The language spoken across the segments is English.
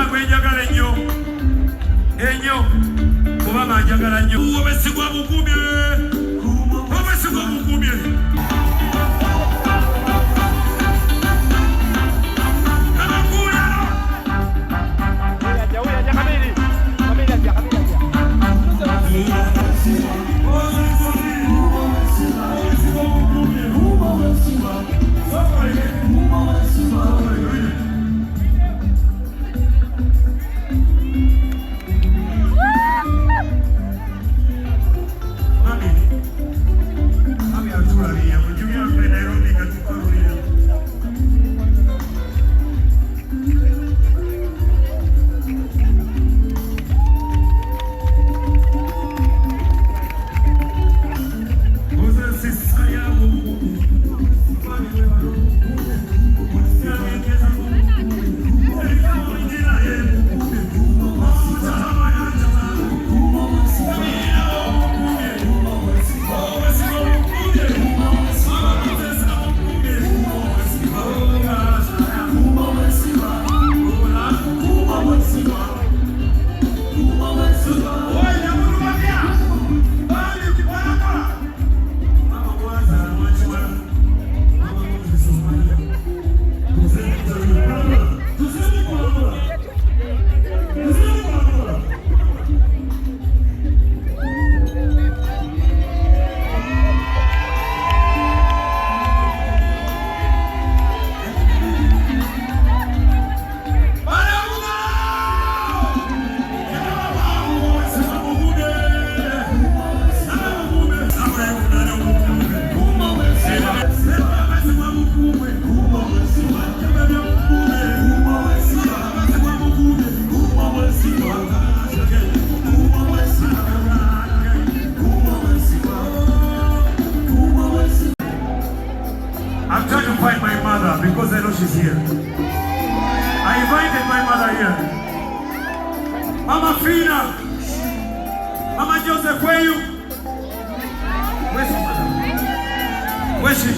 gwe njagala ennyo ennyo kubanga njagala nnyo obesigwa bukumye obesigwa bukumye Because I know she's here. I invited my mother here. Mama Fina, Mama Joseph, where are you? Where's your mother? Where's she?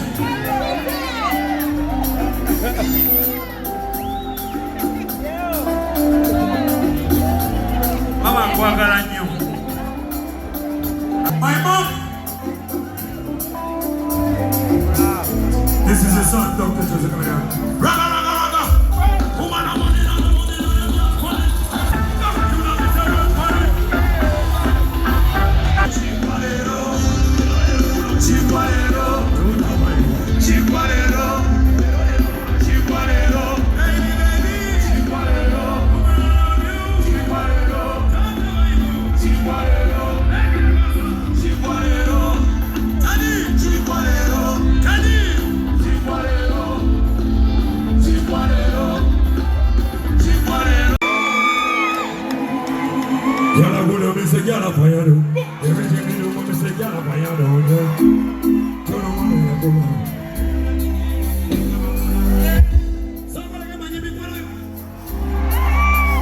Mama, kwagala nnyo. My mom. This is your son, Dr. Joseph Kamara. Raga, raga, raga. Umana, manina, Chihuahua, Chihuahua, Chihuahua, Chihuahua, baby, baby, Chihuahua, Chihuahua, Chihuahua, Chihuahua, Tani, Chihuahua, Tani. Yala gula me se yala payado. Everything you do me se yala payado. Todo mundo ya como. Somebody get my name for it.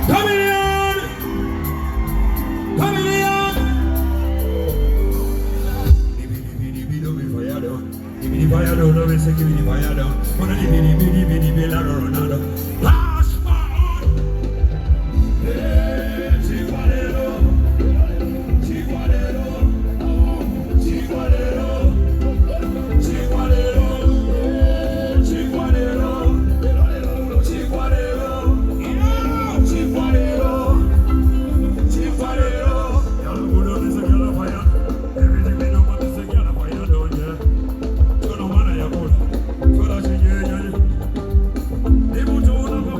Chameleon. Chameleon. Dibi do me payado. Dibi payado no me se que dibi payado. Ona dibi la Ronaldo. Todo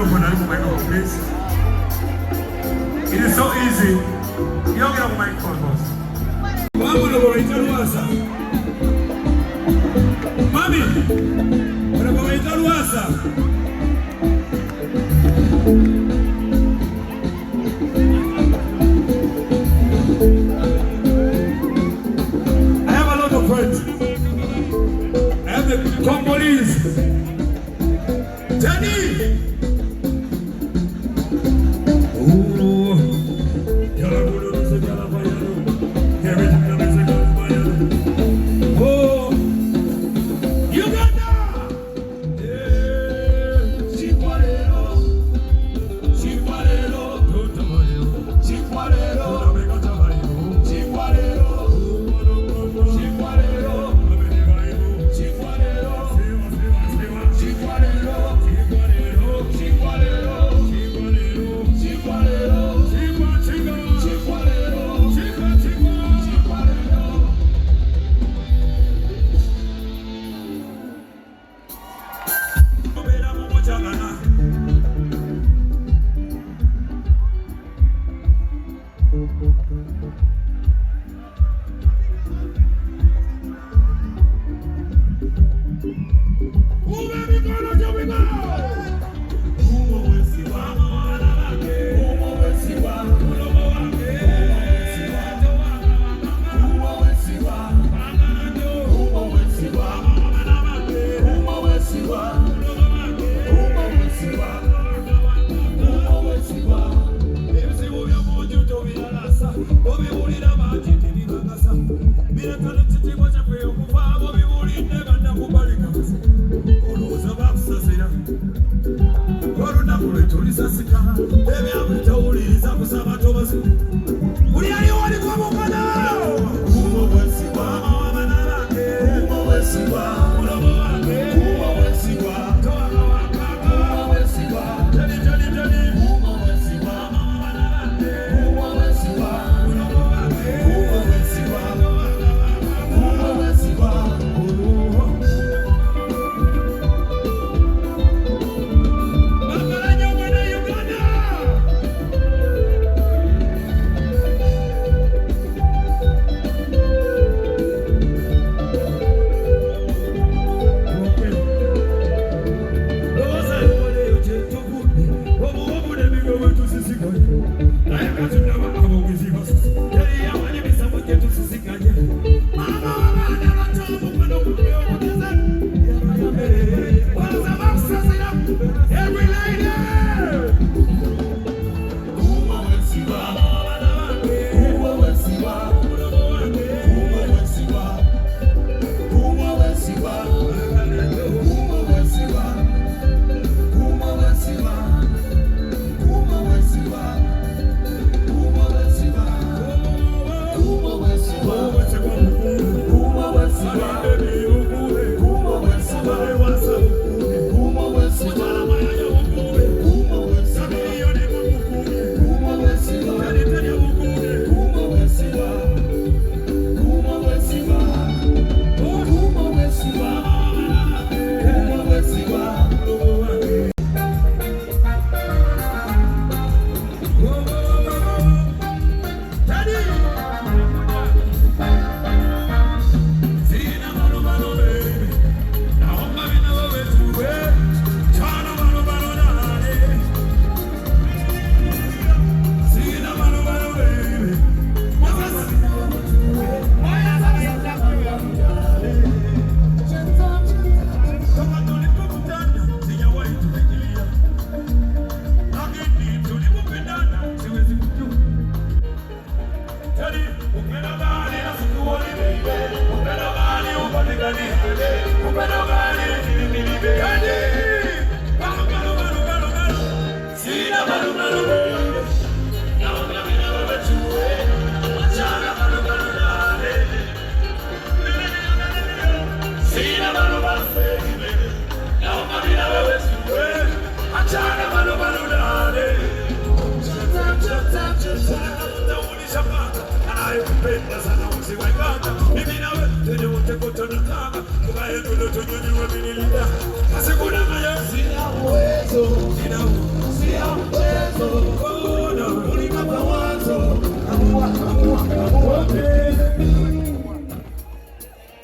microphone, please. It is so easy. You don't get a microphone, boss. Mami, unapowaita Lwasa. I have a lot of friends. I have the Congolese. Jenny!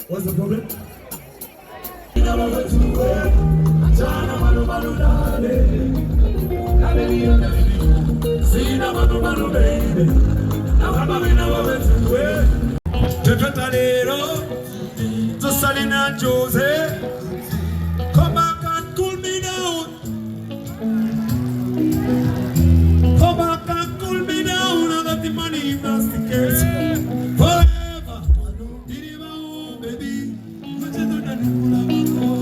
What's the problem? Salina Jose, come back and cool me down. Come back and cool me down. I got the money in the case forever. Baby,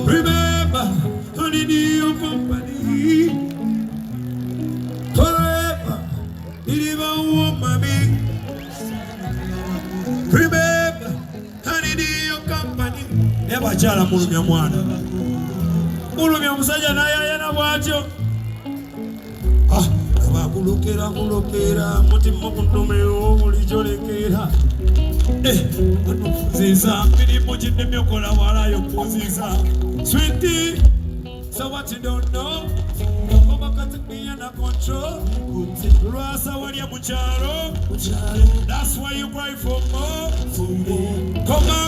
remember, I need your company forever. Remember, I need your company. Never chala mulumya mwana. Mulumya musajja naye yana bwatyo. Kulokera mutima kuntomero bulijolekera. Ziza mirimu jidemyo kola walayo kuziza. Sweetie, so what you don't know? Come back and me under control. Rasa wali ya mucharo. That's why you cry for more. Come on.